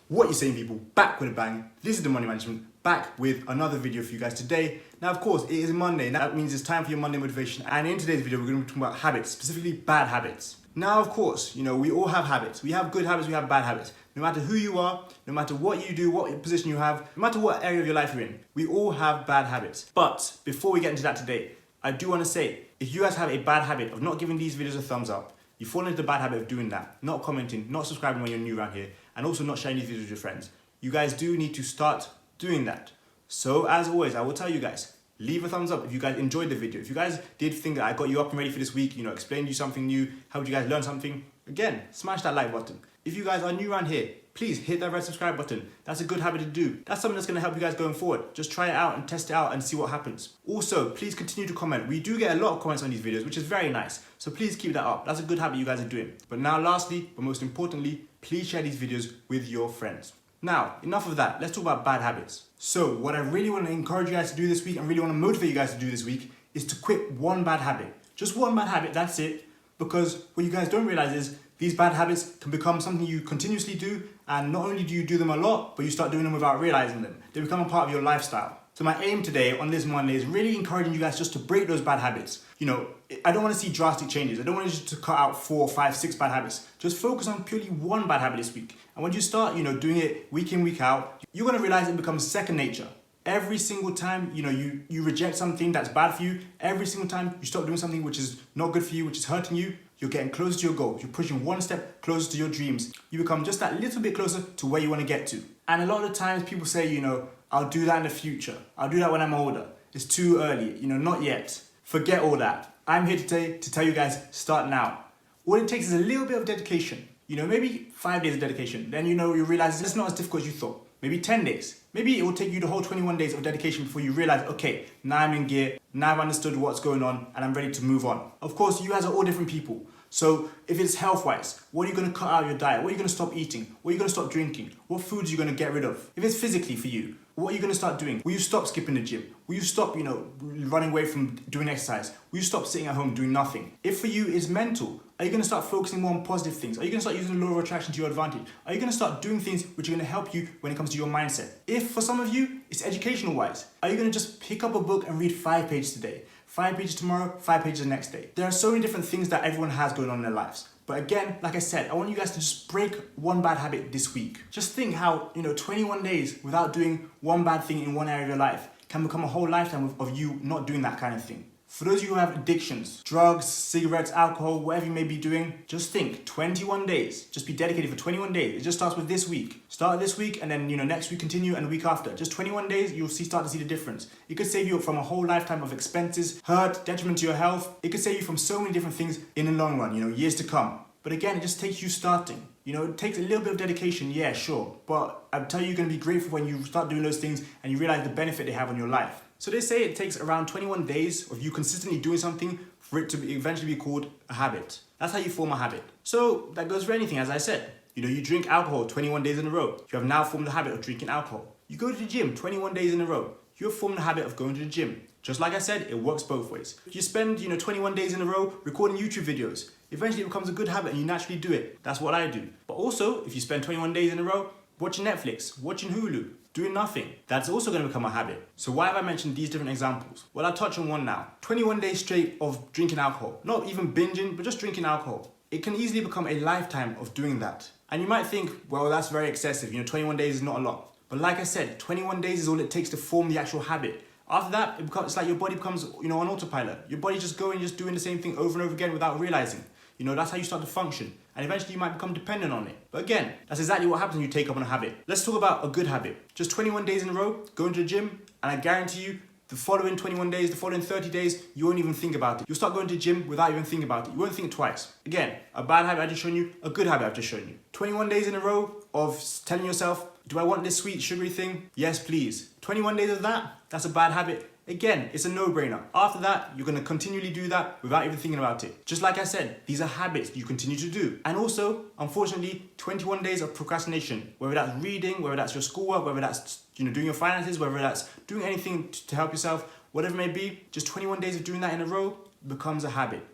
What you saying, people? Back with a bang. This is the Money Management, back with another video for you guys today. Now, of course, it is Monday. That means it's time for your Monday motivation. And in today's video, we're going to be talking about habits, specifically bad habits. Now, of course, we all have habits. We have good habits, we have bad habits. No matter who you are, no matter what you do, what position you have, no matter what area of your life you're in, we all have bad habits. But before we get into that today, I do want to say, if you guys have a bad habit of not giving these videos a thumbs up, you fall into the bad habit of doing that, not commenting, not subscribing when you're new around here, and also not sharing these videos with your friends. You guys do need to start doing that. So as always, I will tell you guys, leave a thumbs up if you guys enjoyed the video. If you guys did think that I got you up and ready for this week, explained you something new, helped you guys learn something, again, smash that like button. If you guys are new around here, please hit that red subscribe button. That's a good habit to do. That's something that's going to help you guys going forward. Just try it out and test it out and see what happens. Also, please continue to comment. We do get a lot of comments on these videos, which is very nice. So please keep that up. That's a good habit you guys are doing. But now lastly, but most importantly, please share these videos with your friends. Now, enough of that. Let's talk about bad habits. So what I really want to encourage you guys to do this week and really want to motivate you guys to do this week is to quit one bad habit. Just one bad habit, that's it. Because what you guys don't realize is these bad habits can become something you continuously do, and not only do you do them a lot, but you start doing them without realizing them. They become a part of your lifestyle. So my aim today on this Monday is really encouraging you guys just to break those bad habits. I don't want to see drastic changes. I don't want you to cut out 4, 5, 6 bad habits. Just focus on purely one bad habit this week. And when you start, doing it week in, week out, you're going to realize it becomes second nature. Every single time, you reject something that's bad for you, every single time you stop doing something which is not good for you, which is hurting you, you're getting closer to your goals. You're pushing one step closer to your dreams. You become just that little bit closer to where you want to get to. And a lot of the times people say, I'll do that in the future. I'll do that when I'm older. It's too early, not yet. Forget all that. I'm here today to tell you guys, start now. All it takes is a little bit of dedication. Maybe 5 days of dedication. Then you realize it's not as difficult as you thought. Maybe 10 days. Maybe it will take you the whole 21 days of dedication before you realize, okay, now I'm in gear, now I've understood what's going on, and I'm ready to move on. Of course, you guys are all different people. So if it's health-wise, what are you going to cut out of your diet? What are you going to stop eating? What are you going to stop drinking? What foods are you going to get rid of? If it's physically for you, what are you going to start doing? Will you stop skipping the gym? Will you stop, running away from doing exercise? Will you stop sitting at home doing nothing? If for you it's mental, are you going to start focusing more on positive things? Are you going to start using the law of attraction to your advantage? Are you going to start doing things which are going to help you when it comes to your mindset? If for some of you, it's educational wise, are you going to just pick up a book and read 5 pages today? 5 pages tomorrow, 5 pages the next day? There are so many different things that everyone has going on in their lives. But again, like I said, I want you guys to just break one bad habit this week. Just think how, 21 days without doing one bad thing in one area of your life can become a whole lifetime of you not doing that kind of thing. For those of you who have addictions, drugs, cigarettes, alcohol, whatever you may be doing, just think 21 days. Just be dedicated for 21 days. It just starts with this week. Start this week and then, next week continue and the week after. Just 21 days, you'll start to see the difference. It could save you from a whole lifetime of expenses, hurt, detriment to your health. It could save you from so many different things in the long run, years to come. But again, it just takes you starting. It takes a little bit of dedication, yeah, sure. But I'm telling you, you're going to be grateful when you start doing those things and you realize the benefit they have on your life. So they say it takes around 21 days of you consistently doing something for it to eventually be called a habit. That's how you form a habit. So that goes for anything, as I said. You drink alcohol 21 days in a row. You have now formed the habit of drinking alcohol. You go to the gym 21 days in a row. You have formed the habit of going to the gym. Just like I said, it works both ways. You spend, 21 days in a row recording YouTube videos. Eventually it becomes a good habit and you naturally do it. That's what I do. But also, if you spend 21 days in a row watching Netflix, watching Hulu, doing nothing, that's also going to become a habit. So why have I mentioned these different examples? Well, I'll touch on one now. 21 days straight of drinking alcohol. Not even binging, but just drinking alcohol. It can easily become a lifetime of doing that. And you might think, well, that's very excessive. 21 days is not a lot. But like I said, 21 days is all it takes to form the actual habit. After that, it's like your body becomes, on autopilot. Your body just going, just doing the same thing over and over again without realizing. That's how you start to function. And eventually you might become dependent on it. But again, that's exactly what happens when you take up on a habit. Let's talk about a good habit. Just 21 days in a row, going to the gym, and I guarantee you, the following 21 days, the following 30 days, you won't even think about it. You'll start going to the gym without even thinking about it. You won't think twice. Again, a bad habit I've just shown you, a good habit I've just shown you. 21 days in a row of telling yourself, do I want this sweet, sugary thing? Yes, please. 21 days of that, that's a bad habit. Again, it's a no-brainer. After that, you're going to continually do that without even thinking about it. Just like I said, these are habits you continue to do. And also, unfortunately, 21 days of procrastination, whether that's reading, whether that's your schoolwork, whether that's doing your finances, whether that's doing anything to help yourself, whatever it may be, just 21 days of doing that in a row becomes a habit.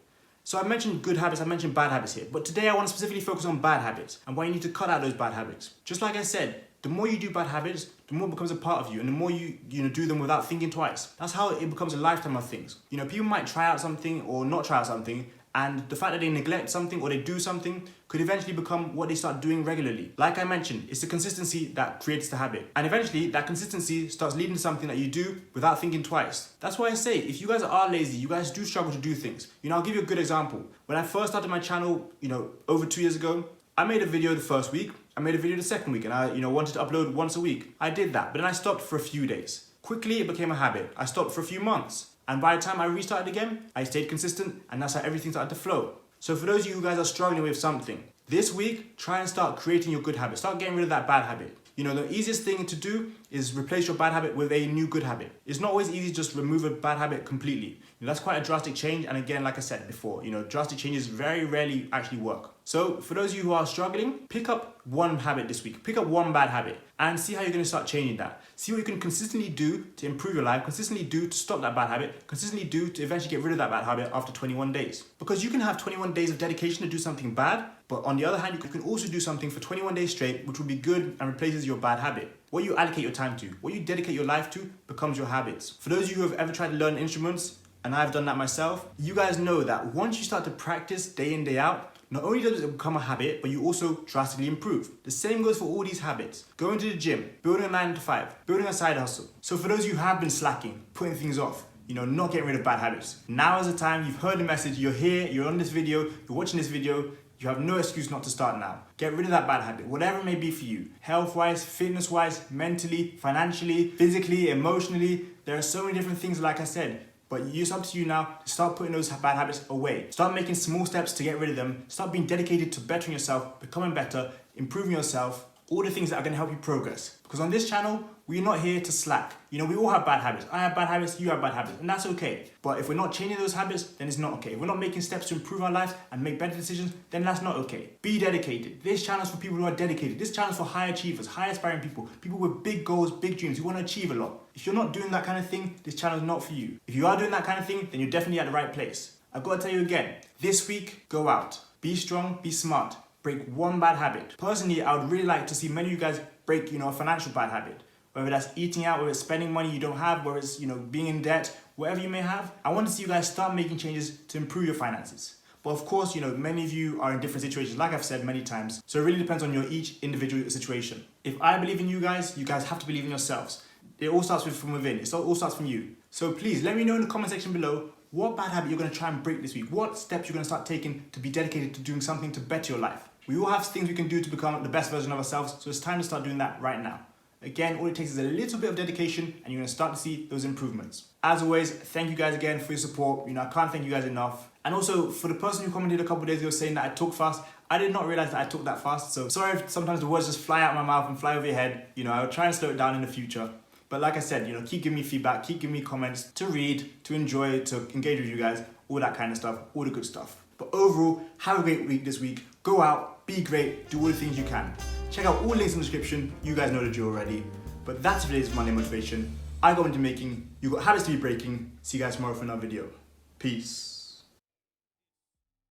So I mentioned good habits, I mentioned bad habits here, but today I want to specifically focus on bad habits and why you need to cut out those bad habits. Just like I said, The more you do bad habits, the more it becomes a part of you, and the more you do them without thinking twice. That's how it becomes a lifetime of things. People might try out something or not try out something, and the fact that they neglect something or they do something could eventually become what they start doing regularly. Like I mentioned, it's the consistency that creates the habit. And eventually, that consistency starts leading to something that you do without thinking twice. That's why I say, if you guys are lazy, you guys do struggle to do things. I'll give you a good example. When I first started my channel, over 2 years ago, I made a video the first week, I made a video the second week, and I, wanted to upload once a week. I did that, but then I stopped for a few days. Quickly, it became a habit. I stopped for a few months. And by the time I restarted again, I stayed consistent, and that's how everything started to flow. So for those of you who guys are struggling with something, this week, try and start creating your good habit. Start getting rid of that bad habit. The easiest thing to do is replace your bad habit with a new good habit. It's not always easy to just remove a bad habit completely. That's quite a drastic change, and again, like I said before, drastic changes very rarely actually work. So for those of you who are struggling, pick up one habit this week. Pick up one bad habit and see how you're going to start changing that. See what you can consistently do to improve your life, consistently do to stop that bad habit, consistently do to eventually get rid of that bad habit after 21 days. Because you can have 21 days of dedication to do something bad, but on the other hand, you can also do something for 21 days straight, which will be good and replaces your bad habit. What you allocate your time to, what you dedicate your life to, becomes your habits. For those of you who have ever tried to learn instruments, and I've done that myself, you guys know that once you start to practice day in, day out, not only does it become a habit, but you also drastically improve. The same goes for all these habits. Going to the gym, building a 9 to 5, building a side hustle. So for those of you who have been slacking, putting things off, not getting rid of bad habits, now is the time. You've heard the message, you're here, you're on this video, you're watching this video, you have no excuse not to start now. Get rid of that bad habit, whatever it may be for you. Health-wise, fitness-wise, mentally, financially, physically, emotionally. There are so many different things, like I said. But it's up to you now to start putting those bad habits away. Start making small steps to get rid of them. Start being dedicated to bettering yourself, becoming better, improving yourself, all the things that are going to help you progress. Because on this channel, we're not here to slack. We all have bad habits. I have bad habits, you have bad habits, and that's okay. But if we're not changing those habits, then it's not okay. If we're not making steps to improve our lives and make better decisions, then that's not okay. Be dedicated. This channel is for people who are dedicated. This channel is for high achievers, high aspiring people, people with big goals, big dreams, who want to achieve a lot. If you're not doing that kind of thing, this channel is not for you. If you are doing that kind of thing, then you're definitely at the right place. I've got to tell you again, this week, go out. Be strong, be smart. Break one bad habit. Personally, I would really like to see many of you guys break, a financial bad habit. Whether that's eating out, whether it's spending money you don't have, whether it's, being in debt, whatever you may have. I want to see you guys start making changes to improve your finances. But of course, many of you are in different situations, like I've said many times. So it really depends on your each individual situation. If I believe in you guys have to believe in yourselves. It all starts from within. It all starts from you. So please let me know in the comment section below what bad habit you're going to try and break this week. What steps you're going to start taking to be dedicated to doing something to better your life. We all have things we can do to become the best version of ourselves. So it's time to start doing that right now. Again, all it takes is a little bit of dedication and you're going to start to see those improvements. As always, thank you guys again for your support. I can't thank you guys enough. And also, for the person who commented a couple of days ago saying that I talk fast, I did not realize that I talk that fast. So sorry if sometimes the words just fly out of my mouth and fly over your head. I'll try and slow it down in the future. But like I said, keep giving me feedback, keep giving me comments to read, to enjoy, to engage with you guys, all that kind of stuff, all the good stuff. But overall, have a great week this week. Go out, be great, do all the things you can. Check out all links in the description. You guys know the drill already. But that's today's Monday motivation. I got into making, you got habits to be breaking. See you guys tomorrow for another video. Peace.